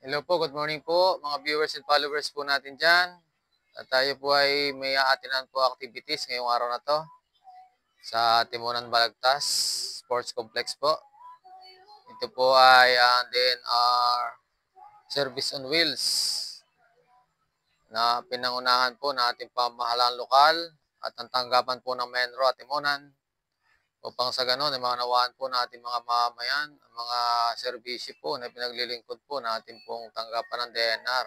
Hello po, good morning po mga viewers and followers po natin dyan. At tayo po ay may aatinan po activities ngayong araw na to sa Timonan Balagtas Sports Complex po. Ito po ay DNR Service on Wheels na pinangunahan po ng ating pamahalaan lokal at ang tanggapan po ng Menro at Timonan upang sa ganon ay maunawaan po ng ating mga mamamayan, mga serbisyo po na pinaglilingkod po ng ating pong tanggapan ng DNR.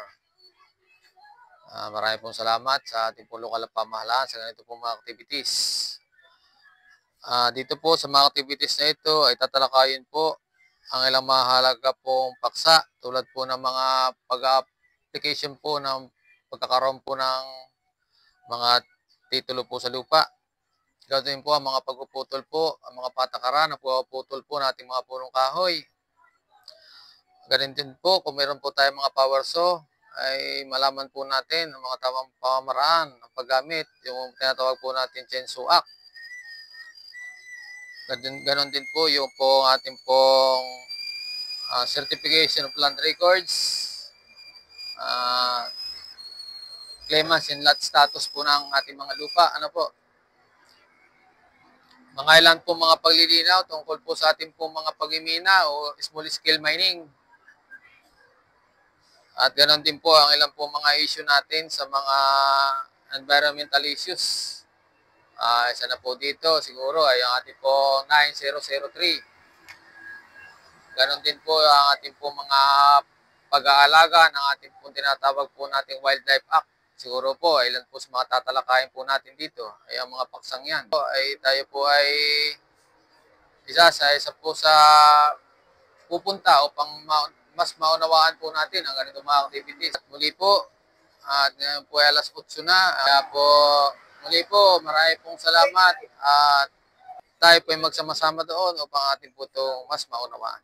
Marami pong salamat sa ating pong lokal na pamahalaan sa ganito pong mga activities. Dito po sa mga activities na ito ay tatalakayin po ang ilang mahalaga pong paksa tulad po ng mga pag-application po ng pagkakaroon po ng mga titulo po sa lupa. Gagawin po ang mga pagpuputol po, ang mga patakaran na pagpuputol po ng ating mga punong kahoy. Ganun din po kung meron po tayong mga power saw, ay malaman po natin ang mga tamang pamamaraan ng paggamit, yung tinatawag po natin chainsaw act. Ganon din po yung po ating pong certification of land records, claimants and lot status po ng ating mga lupa. Ano po? Mga ilan po mga paglilinaw tungkol po sa ating po mga pagmimina o small scale mining. At ganoon din po ang ilang po mga issue natin sa mga environmental issues. Isa na po dito siguro ay ang ating po 9003. Ganon din po ang ating po mga pag-aalaga ng ating po tinatawag po nating Wildlife Act. Siguro po, ilan po sa mga tatalakayin po natin dito ay ang mga paksang yan. Tayo po ay isa po sa pupunta upang mas maunawaan po natin ang ganitong mga activities. At muli po, at ngayon po ay alas 8 na. Kaya po, muli po, marami pong salamat at tayo po ay magsama-sama doon upang atin po itong mas maunawaan.